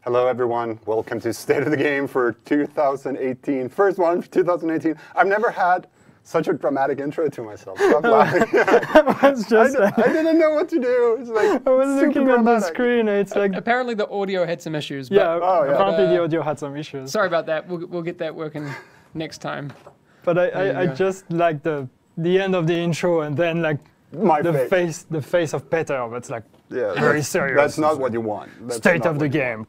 Hello, everyone. Welcome to State of the Game for 2018. First one for 2018. I've never had such a dramatic intro to myself. Stop laughing. I didn't know what to do. It's like I was looking at the screen. It's like apparently the audio had some issues. Yeah, apparently the audio had some issues. Sorry about that. We'll get that working next time. But I just like the end of the intro and then like the face of Peter. That's like very serious. That's not what you want. That's State of the game.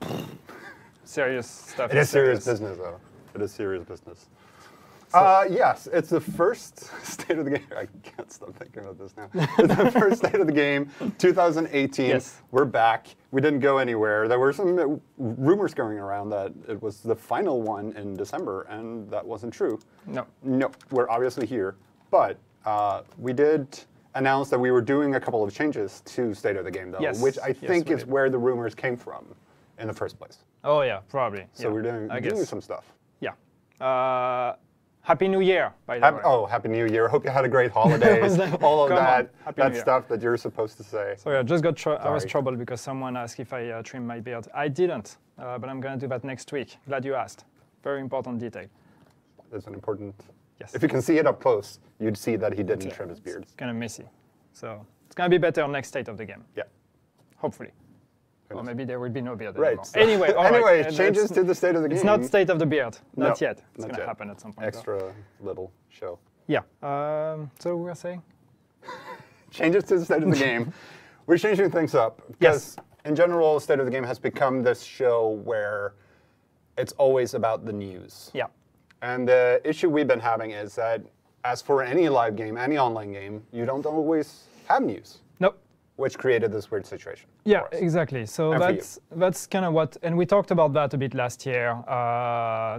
Serious stuff. It is serious business, though. It is serious business. So, yes, it's the first State of the Game. I can't stop thinking about this now. It's the first State of the Game, 2018. Yes. We're back. We didn't go anywhere. There were some rumors going around that it was the final one in December, and that wasn't true. No. No, we're obviously here. But we did announce that we were doing a couple of changes to State of the Game, though, which I think is where the rumors came from in the first place. Oh, yeah, probably. So we're doing some stuff. Yeah. Happy New Year, by the way. Oh, Happy New Year. Hope you had a great holidays. All of that stuff that you're supposed to say. Sorry, I just got I was troubled because someone asked if I trimmed my beard. I didn't, but I'm going to do that next week. Glad you asked. Very important detail. That's an important... Yes. If you can see it up close, you'd see that he didn't trim his beard. It's kind of messy. So it's going to be better next State of the Game. Yeah. Hopefully. Or maybe there will be no beard right. anymore. Anyway, anyway, changes to the State of the Game. It's not State of the Beard. Not yet. It's going to happen at some point. Extra little show. Yeah. So we were saying? Changes to the State of the Game. We're changing things up. Because in general, State of the Game has become this show where it's always about the news. Yeah. And the issue we've been having is that, as for any live game, any online game, you don't always have news. Nope. Which created this weird situation. Yeah, exactly. So that's kind of what, and we talked about that a bit last year,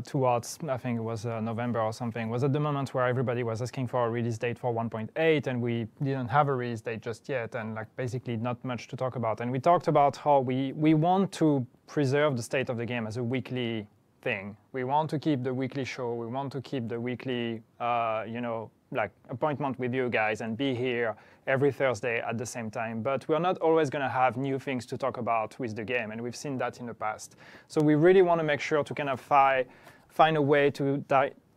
towards, I think it was November or something, was at the moment where everybody was asking for a release date for 1.8, and we didn't have a release date just yet, and like basically not much to talk about. And we talked about how we want to preserve the State of the Game as a weekly thing. We want to keep the weekly show. We want to keep the weekly, like appointment with you guys and be here every Thursday at the same time. But we're not always going to have new things to talk about with the game, and we've seen that in the past. So we really want to make sure to kind of find a way to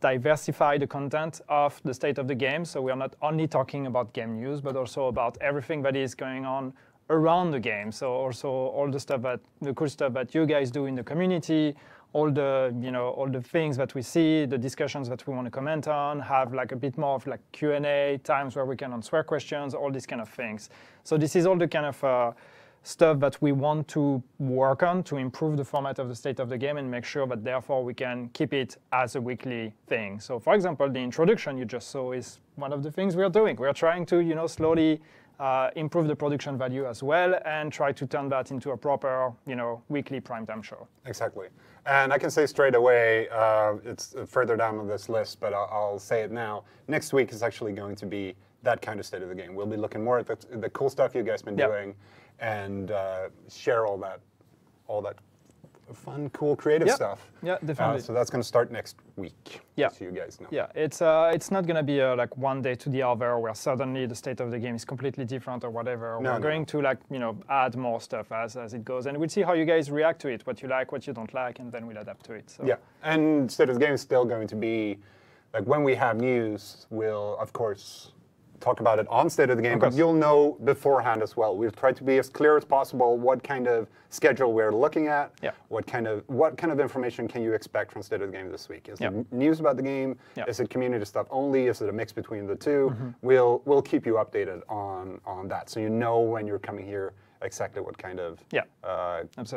diversify the content of the State of the Game. So we're not only talking about game news, but also about everything that is going on around the game. So also all the cool stuff that you guys do in the community, all the things that we see, the discussions that we want to comment on, have like a bit more of like Q&A, times where we can answer questions, all these kind of things. So this is all the kind of stuff that we want to work on to improve the format of the State of the Game and make sure that therefore we can keep it as a weekly thing. So for example, the introduction you just saw is one of the things we're doing. We're trying to, slowly improve the production value as well and try to turn that into a proper, weekly primetime show. Exactly. And I can say straight away, it's further down on this list, but I'll say it now. Next week is actually going to be that kind of State of the Game. We'll be looking more at the cool stuff you guys been doing and share all that fun, cool, creative stuff. Yeah, definitely. So that's going to start next week, so you guys know. Yeah, it's not going to be like one day to the other where suddenly the State of the Game is completely different or whatever. We're going to add more stuff as it goes, and we'll see how you guys react to it, what you like, what you don't like, and then we'll adapt to it. So. Yeah, and State of the Game is still going to be, like when we have news, we'll, of course, talk about it on State of the Game, but you'll know beforehand as well. We've tried to be as clear as possible what kind of schedule we're looking at, what kind of information can you expect from State of the Game this week. Is it news about the game? Is it community stuff only? Is it a mix between the two? We'll keep you updated on that, so you know when you're coming here exactly what kind of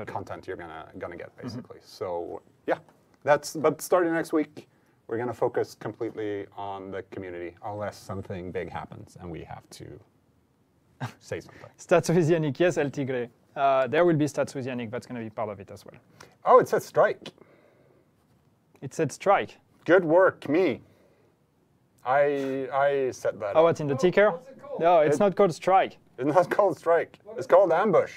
content you're gonna get, basically. So yeah, but starting next week, We're going to focus completely on the community, unless something big happens and we have to say something. Stats with Yannick, yes, El Tigre. There will be stats with Yannick, that's going to be part of it as well. Oh, it says strike. It said strike. Good work, me. I set that Oh, up. what, in the ticker? What's it called? No, it's not called strike. It's not called strike. It's called ambush.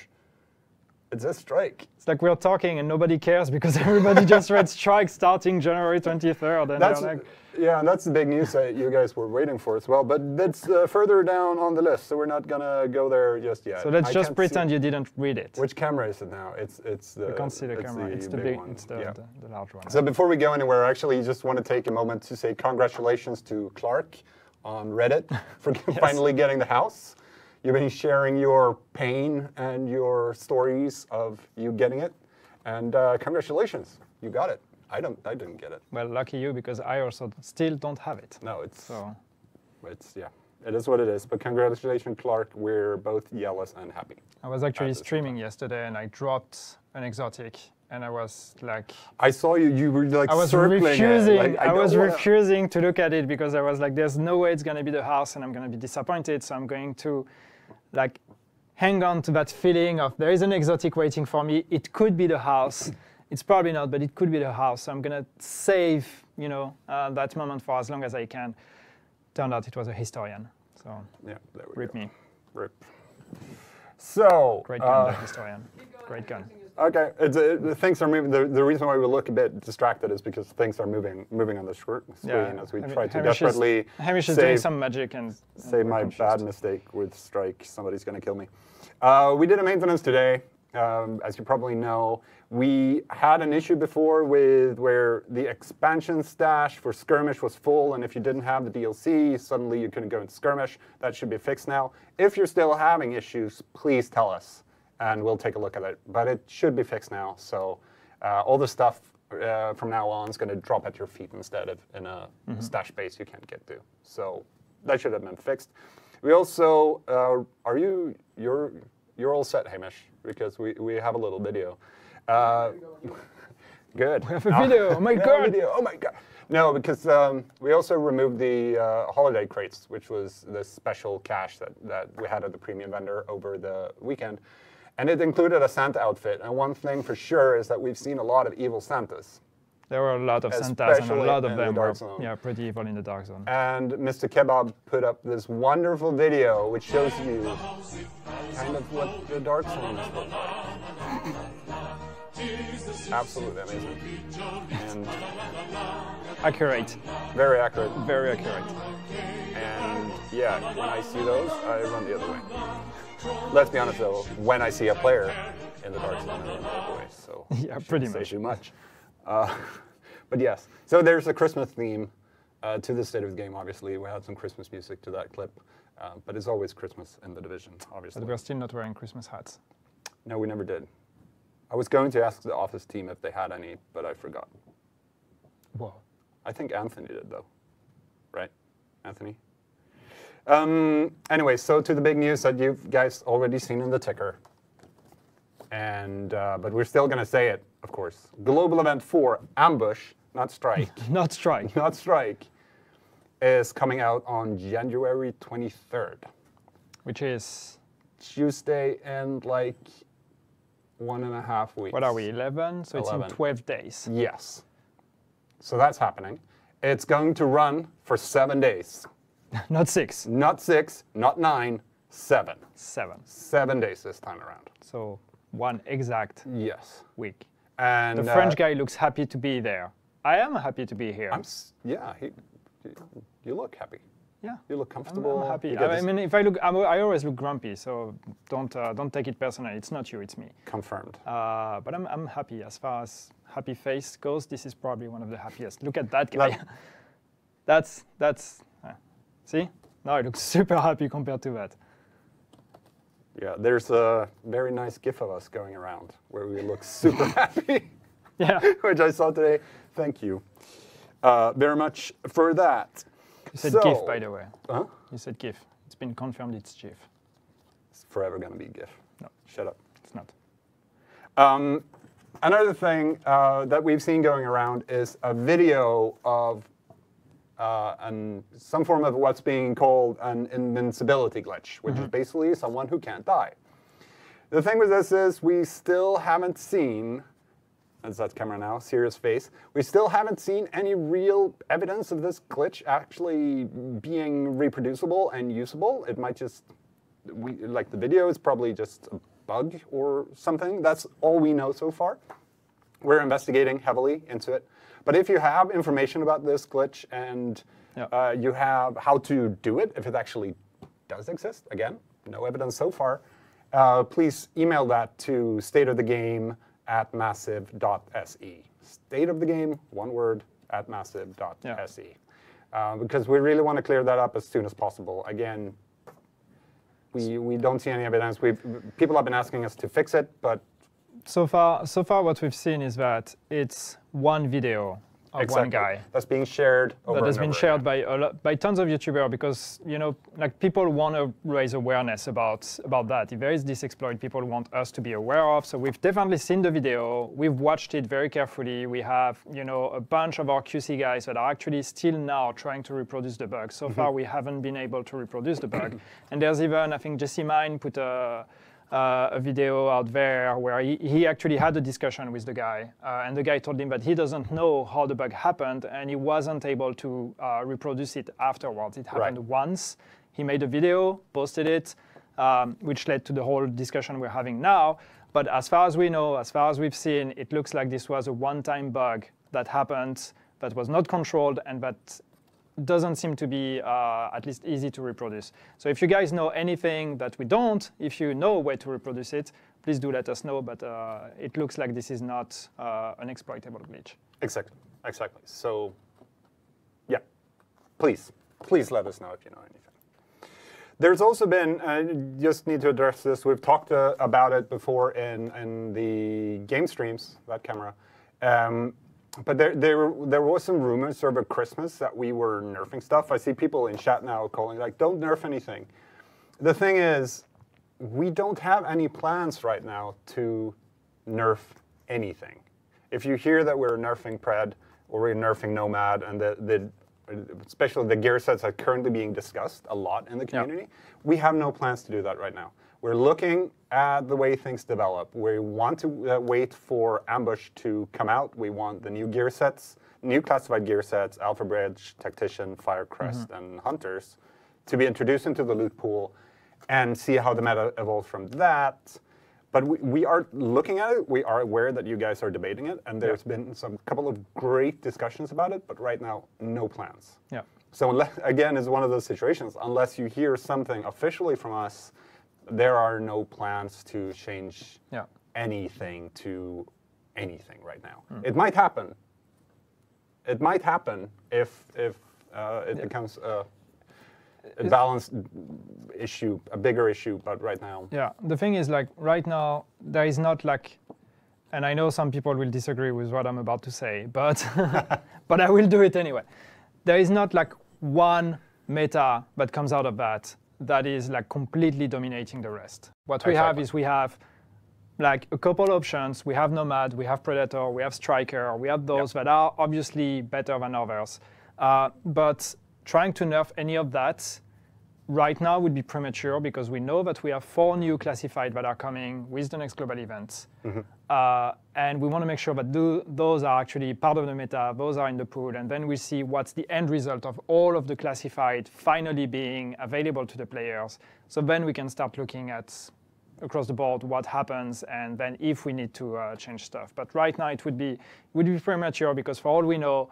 It's a strike. It's like we're talking and nobody cares because everybody just read strike starting January 23rd. And That's, they're like, yeah, and that's the big news that you guys were waiting for as well. But that's further down on the list, so we're not going to go there just yet. so let's I just can't pretend see. you didn't read it. Which camera is it now? It's the. You can't see the camera. It's the big, one. it's the large one. So before we go anywhere, I actually just want to take a moment to say congratulations to Clark on Reddit for finally getting the house. You've been sharing your pain and your stories of you getting it, and congratulations, you got it. I didn't get it. Well, lucky you, because I also still don't have it. No, it's So yeah, it is what it is. But congratulations, Clark. We're both jealous and happy. I was actually streaming yesterday and I dropped an exotic and I was like, I saw you. You were like I was circling refusing. it. Like, I was refusing to look at it because I was like, there's no way it's going to be the house and I'm going to be disappointed. So I'm going to like hang on to that feeling of there is an exotic waiting for me. It could be the house. It's probably not, but it could be the house. So I'm going to save, you know, that moment for as long as I can. Turned out it was a historian. So Yeah, there we rip go. me. Rip. So Great gun, the historian. Great gun. okay, things are moving. The reason why we look a bit distracted is because things are moving on the screen as we try to desperately Hamish is doing some magic and say my bad mistake with strike. Somebody's going to kill me. We did a maintenance today. As you probably know, we had an issue before with where the expansion stash for Skirmish was full, and if you didn't have the DLC, suddenly you couldn't go into Skirmish. That should be fixed now. If you're still having issues, please tell us, and we'll take a look at it. But it should be fixed now, so all the stuff from now on is going to drop at your feet instead of in a stash space you can't get to. So that should have been fixed. We also, you're all set, Hamish, because we have a little video. Good. We have a video. Oh my god. Oh my god. No, because we also removed the holiday crates, which was the special cache that we had at the premium vendor over the weekend. And it included a Santa outfit. And one thing for sure is that we've seen a lot of evil Santas. There were a lot of Santas, and a lot of them were pretty evil in the Dark Zone. And Mr. Kebab put up this wonderful video which shows you kind of what the Dark Zone is like. Absolutely amazing. And accurate. very accurate. Very accurate. And yeah, when I see those, I run the other way. Let's be honest though, when I see a player in the Dark Zone, I run the other way. So yeah, pretty much. Say too much. But yes, so there's a Christmas theme to the state of the game, obviously. We had some Christmas music to that clip, but it's always Christmas in the division, obviously. But we're still not wearing Christmas hats. No, we never did. I was going to ask the office team if they had any, but I forgot. Whoa. I think Anthony did, though. Right? Anthony? Anyway, so to the big news that you guys already seen in the ticker. And but we're still going to say it, of course. Global Event 4, Ambush, not Strike. Not Strike. Not Strike, is coming out on January 23rd. Which is? Tuesday and like 1.5 weeks. What are we, 11? So 11. it's in 12 days. Yes. So that's happening. It's going to run for 7 days. Not 6. Not 6, not 9, 7. 7. 7 days this time around. So 1 exact week. And the French guy looks happy to be there. I am happy to be here. You look happy. Yeah, you look comfortable. I'm happy. I mean, if I look, I always look grumpy. So don't take it personally. It's not you, it's me. Confirmed. But I'm happy. As far as happy face goes, this is probably one of the happiest. Look at that guy. That's. See? Now I look super happy compared to that. Yeah, there's a very nice GIF of us going around where we look super happy. Yeah. Which I saw today. Thank you very much for that. You said GIF, by the way. Huh? You said GIF. It's been confirmed it's GIF. It's forever going to be GIF. No. Shut up. It's not. Another thing that we've seen going around is a video of and some form of what's being called an invincibility glitch, which is basically someone who can't die. The thing with this is we still haven't seen, that's that camera now, serious face, we still haven't seen any real evidence of this glitch actually being reproducible and usable. It might just, like the video is probably just a bug or something. That's all we know so far. We're investigating heavily into it. But if you have information about this glitch and you have how to do it, if it actually does exist, again, no evidence so far, please email that to stateofthegame@massive.se. Stateofthegame, one word, @massive.se. Because we really want to clear that up as soon as possible. Again, we don't see any evidence. People have been asking us to fix it, but so far what we've seen is that it's one video of one guy that's being shared over that has been shared again. by tons of YouTubers, because like people want to raise awareness about that. If there is this exploit, people want us to be aware of. So we've definitely seen the video. We've watched it very carefully. We have a bunch of our QC guys that are actually still now trying to reproduce the bug. So far we haven't been able to reproduce the bug. And there's even, I think Jesse Mine put a video out there where he actually had a discussion with the guy, and the guy told him that he doesn't know how the bug happened, and he wasn't able to reproduce it afterwards. It happened once. He made a video, posted it, which led to the whole discussion we're having now. But as far as we know, as far as we've seen, it looks like this was a one-time bug that happened, that was not controlled, and that doesn't seem to be at least easy to reproduce. So if you guys know anything that we don't, if you know a way to reproduce it, please do let us know. But it looks like this is not an exploitable glitch. Exactly. So, yeah, please let us know if you know anything. There's also been, just need to address this, we've talked about it before in the game streams, that camera. But there was some rumors over Christmas that we were nerfing stuff. I see people in chat now calling like, don't nerf anything. The thing is, we don't have any plans right now to nerf anything. If you hear that we're nerfing Pred or we're nerfing Nomad, and especially the gear sets are currently being discussed a lot in the community, we have no plans to do that right now. We're looking at the way things develop. We want to wait for Ambush to come out. We want the new gear sets, new classified gear sets, Alpha Bridge, Tactician, Firecrest, and Hunters, to be introduced into the loot pool and see how the meta evolves from that. But we are looking at it. We are aware that you guys are debating it, and there's been some couple of great discussions about it, but right now, no plans. Yeah. So again, it's one of those situations. Unless you hear something officially from us, there are no plans to change anything to anything right now. It might happen. It might happen if it becomes a balanced issue, a bigger issue, but right now. Yeah, the thing is, like, right now, there is not like, and I know some people will disagree with what I'm about to say, but but I will do it anyway. There is not like one meta that comes out of that is like completely dominating the rest. What we have is we have like a couple options. We have Nomad, we have Predator, we have Striker, we have those that are obviously better than others. But trying to nerf any of that right now would be premature, because we know that we have 4 new classified that are coming with the next global events. And we want to make sure that those are actually part of the meta, those are in the pool, and then we see what's the end result of all of the classified finally being available to the players. So then we can start looking at across the board what happens, and then if we need to change stuff. But right now it would be premature, because for all we know,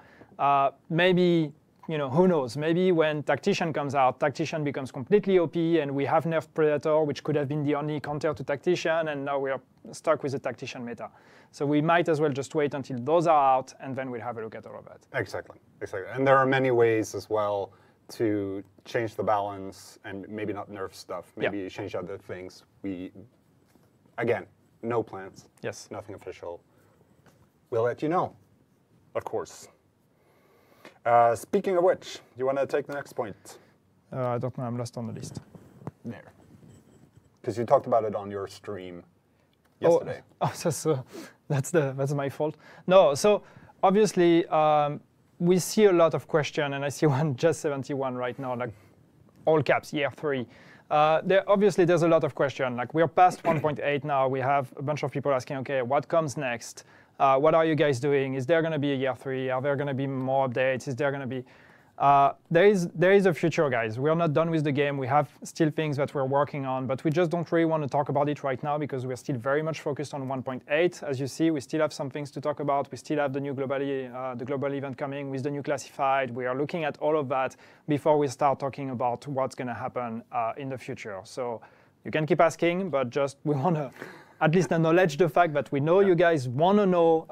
maybe, who knows? Maybe when Tactician comes out, Tactician becomes completely OP, and we have nerfed Predator, which could have been the only counter to Tactician, and now we are stuck with the Tactician meta. So we might as well just wait until those are out, and then we'll have a look at all of that. Exactly. And there are many ways as well to change the balance and maybe not nerf stuff, maybe change other things. Again, no plans. Yes. Nothing official. We'll let you know, of course. Speaking of which, you want to take the next point? I don't know. I'm lost on the list. There. Because you talked about it on your stream yesterday. Oh, that's my fault. No, so obviously we see a lot of questions, and I see one just 71 right now, like all caps, year 3. Obviously, there's a lot of questions. Like we're past 1.8 now. We have a bunch of people asking, okay, what comes next? What are you guys doing? Is there going to be a year 3? Are there going to be more updates? Is there going to be... there is a future, guys. We're not done with the game. We have still things that we're working on, but we just don't really want to talk about it right now because we're still very much focused on 1.8. As you see, we still have some things to talk about. We still have the new the global event coming with the new classified. We are looking at all of that before we start talking about what's going to happen in the future. So you can keep asking, but just we want to at least acknowledge the fact that we know you guys want to know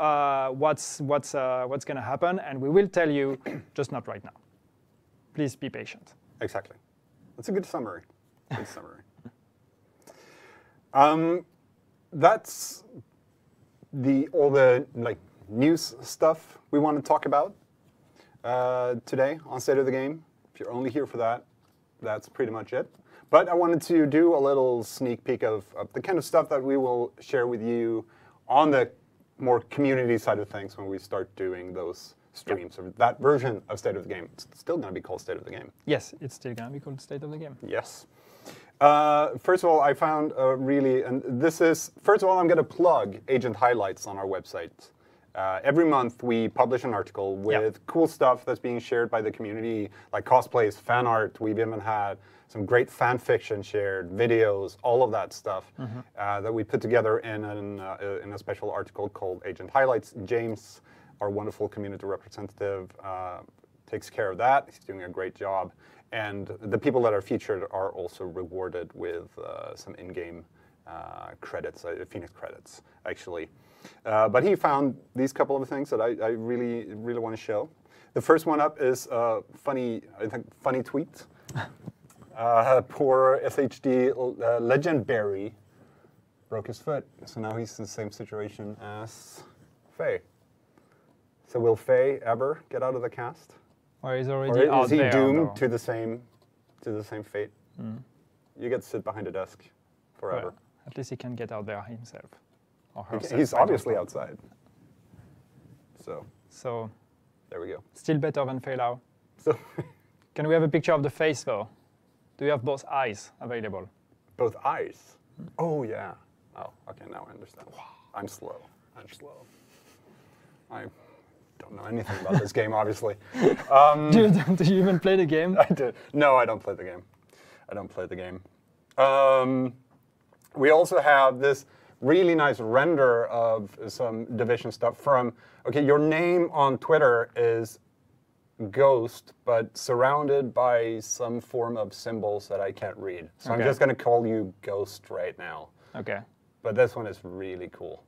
what's going to happen, and we will tell you, just not right now. Please be patient. Exactly. That's a good summary. Good summary. That's all the news stuff we want to talk about today on State of the Game. If you're only here for that, that's pretty much it. But I wanted to do a little sneak peek of the kind of stuff that we will share with you on the more community side of things when we start doing those streams, or that version of State of the Game. It's still going to be called State of the Game. Yes, it's still going to be called State of the Game. Yes. First of all, I found first of all, I'm going to plug Agent Highlights on our website. Every month, we publish an article with cool stuff that's being shared by the community, like cosplays, fan art. We've even had some great fan fiction shared, videos, all of that stuff that we put together in a special article called Agent Highlights. James, our wonderful community representative, takes care of that. He's doing a great job. And the people that are featured are also rewarded with some in-game credits, Phoenix credits, actually. But he found these couple of things that I really, really want to show. The first one up is a funny tweet. Poor SHD Legendberry broke his foot, so now he's in the same situation as Faye. So will Faye ever get out of the cast? Or is already out there? Or is he doomed to the same fate? You get to sit behind a desk forever. Well, at least he can get out there himself. Or herself. He's obviously outside. So there we go. Still better than Faye Lau. So can we have a picture of the face though? Do you have both eyes available? Both eyes? Oh yeah. Oh, okay, now I understand. I'm slow. I don't know anything about this game, obviously. Do you even play the game? I did. No, I don't play the game. We also have this really nice render of some Division stuff from, okay, your name on Twitter is Ghost, but surrounded by some form of symbols that I can't read. So I'm just going to call you Ghost right now. Okay. But this one is really cool.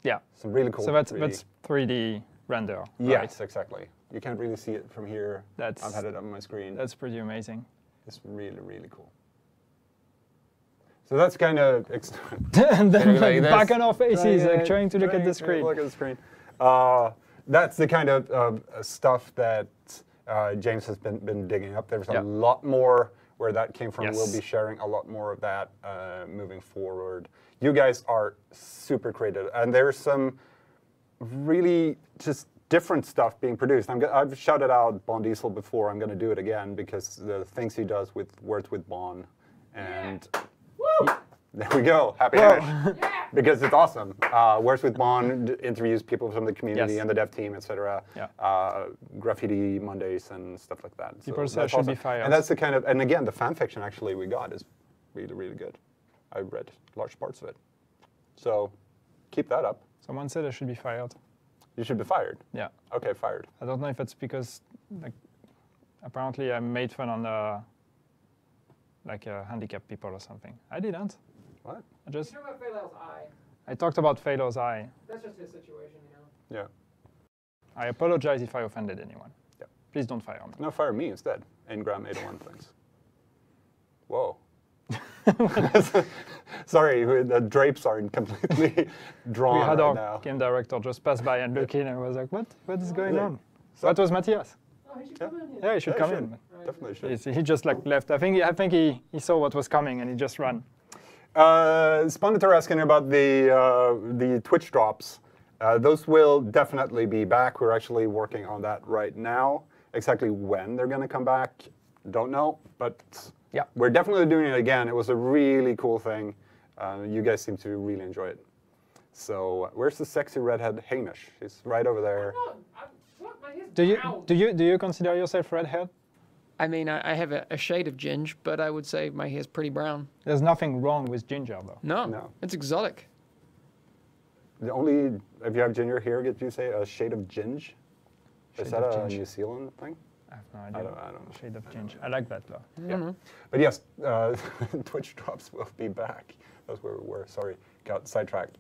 Yeah. Some really cool. So that's 3D render. Right? Yes, exactly. You can't really see it from here. I've had it on my screen. That's pretty amazing. It's really, really cool. So that's kind of... and then back on our faces, trying to look at the screen. Look at the screen. That's the kind of stuff that James has been digging up. There's a lot more where that came from. We'll be sharing a lot more of that moving forward. You guys are super creative, and there's some really just different stuff being produced. I've shouted out Bon Diesel before. I'm going to do it again because the things he does with Words with Bon, and there we go, happy finish. Because it's awesome. Words with Bon interviews people from the community and the dev team, etc. Graffiti Mondays and stuff like that. People say should be fired. And that's the kind of, and again, the fan fiction actually we got is really, really good. I read large parts of it. So keep that up. Someone said I should be fired. You should be fired? Yeah. Okay, fired. I don't know if it's because apparently I made fun on handicapped people or something. I didn't. What? I just... You talked about Faye Lau's eye. I talked about Faye Lau's eye. That's just his situation, you know? Yeah. I apologize if I offended anyone. Yeah. Please don't fire me. No, fire me instead. Engram 801 things. Whoa. Sorry, the drapes aren't completely drawn we had right our now. game director just pass by and look in and was like, what is going on? So that was Matthias. Oh, he should come in here. Yeah, he should come in. Definitely should. He just left. I think he saw what was coming and he just ran. Sponitor asking about the Twitch drops. Those will definitely be back. We're actually working on that right now. Exactly when they're going to come back, don't know, but yeah, we're definitely doing it again. It was a really cool thing. You guys seem to really enjoy it. So where's the sexy redhead Hamish? He's right over there. Do you consider yourself redhead? I mean, I have a shade of ginge, but I would say my hair's pretty brown. There's nothing wrong with ginger, though. No, it's exotic. The only, if you have ginger hair, did you say a shade of ginge? Is that a New Zealand thing? I have no idea. I don't know. Shade of ginger. I like that, though. Yeah. But yes, Twitch drops will be back. That's where we were. Sorry, got sidetracked.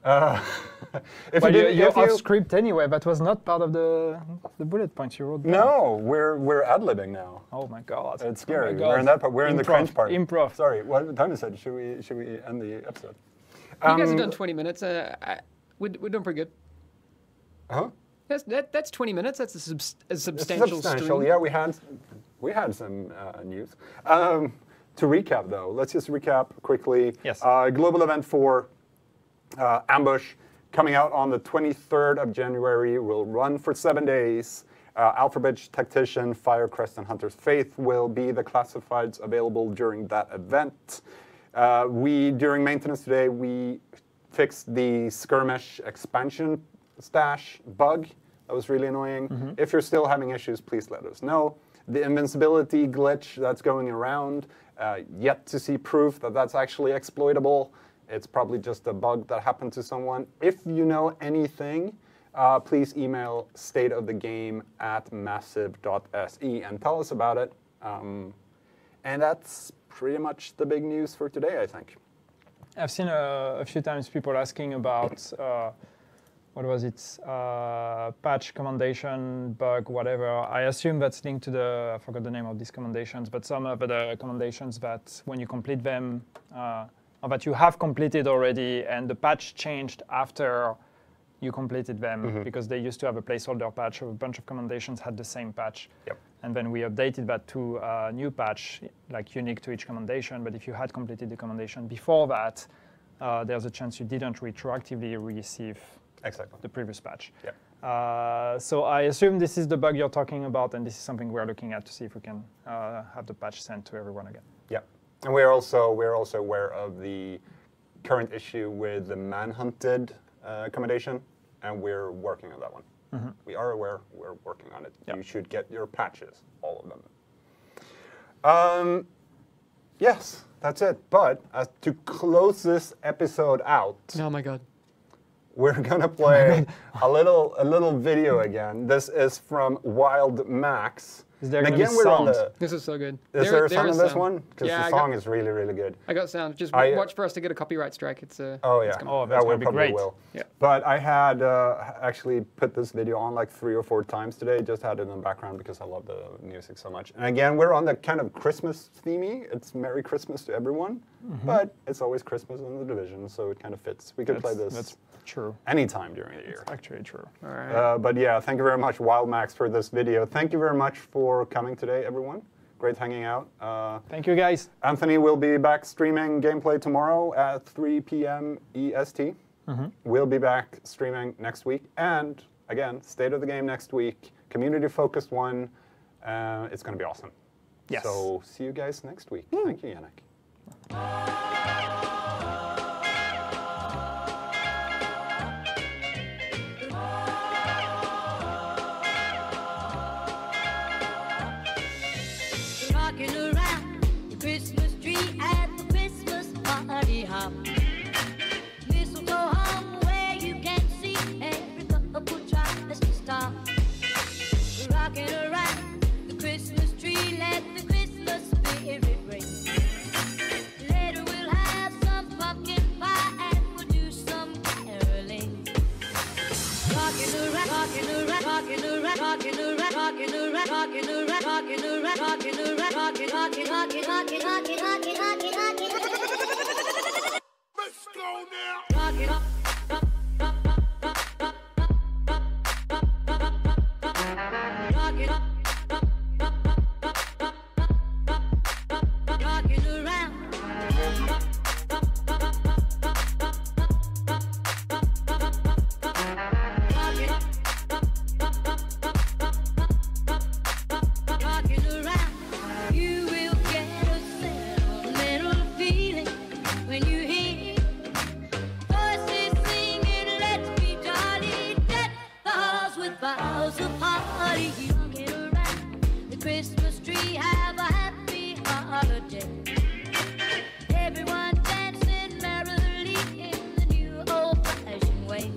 You're off script anyway. That was not part of the bullet points you wrote down. No, we're ad-libbing now. Oh my god. It's scary. Oh my god. We're in that part. We're in the crunch part. Improv. Sorry, what time is it? Should we end the episode? You guys have done 20 minutes. We're doing pretty good. Huh? That's 20 minutes. That's a substantial stream. Yeah, we had some news. To recap, though, let's just recap quickly. Yes. Global event 4, Ambush, coming out on the 23rd of January. Will run for 7 days. Alphabet, Tactician, Firecrest, and Hunter's Faith will be the classifieds available during that event. During maintenance today, we fixed the skirmish expansion stash bug. That was really annoying. If you're still having issues, please let us know. The invincibility glitch that's going around, yet to see proof that that's actually exploitable. It's probably just a bug that happened to someone. If you know anything, please email stateofthegame@massive.se and tell us about it. And that's pretty much the big news for today, I think. I've seen a few times people asking about, what was it, patch commendation, bug, whatever. I assume that's linked to I forgot the name of these commendations, but some of the commendations that when you complete them, or that you have completed already, and the patch changed after you completed them, because they used to have a placeholder patch, a bunch of commendations had the same patch. Yep. And then we updated that to a new patch, like unique to each commendation. But if you had completed the commendation before that, there's a chance you didn't retroactively receive the previous patch. Yep. So I assume this is the bug you're talking about, and this is something we're looking at to see if we can have the patch sent to everyone again. Yeah, and we're also aware of the current issue with the manhunted commendation, and we're working on that one. We are aware, we're working on it. Yep. You should get your patches, all of them. Yes, that's it. But to close this episode out, oh my god, we're gonna play a little video again. This is from Wild Max. Is there again, we're on this is so good. Is there a sound in this one? Because the song is really, really good. I got sound. Just watch for us to get a copyright strike. It's oh yeah, that would be great. Will. Yeah. But I had actually put this video on like 3 or 4 times today. Just had it in the background because I love the music so much. And again, we're on the kind of Christmas themey. It's Merry Christmas to everyone, but it's always Christmas in the Division, so it kind of fits. We could play this. That's true. Anytime during the year. It's actually true. All right. But yeah, thank you very much, Wild Max, for this video. Thank you very much for coming today, everyone. Great hanging out. Thank you, guys. Anthony will be back streaming gameplay tomorrow at 3 p.m. EST. We'll be back streaming next week. And again, State of the Game next week. Community-focused one. It's going to be awesome. Yes. So see you guys next week. Thank you, Yannick. Rocking around the Christmas tree at the Christmas party hop. Mistletoe hung where you can see every couple tries to stop. Rocking around the Christmas tree, let the Christmas spirit ring. Later we'll have some pumpkin pie and we'll do some caroling. Rocking around, rocking around, rocking around, rocking around, rocking around, rocking around, rocking around, rocking around, rocking, rocking, rocking, rocking, rocking, rocking, rocking, rocking. Let's go now. Rocking up. Rocking up. Rocking around. Christmas tree, have a happy holiday. Everyone dancing merrily in the new old-fashioned way.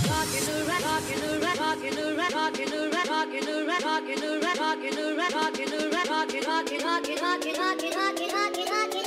Rockin' around, rockin' around, rockin' around, rockin' around, rockin' around, rockin' around, rockin' around, rockin' around, rockin', rockin', rockin', rockin', rockin', rockin', rockin', rockin', rockin'.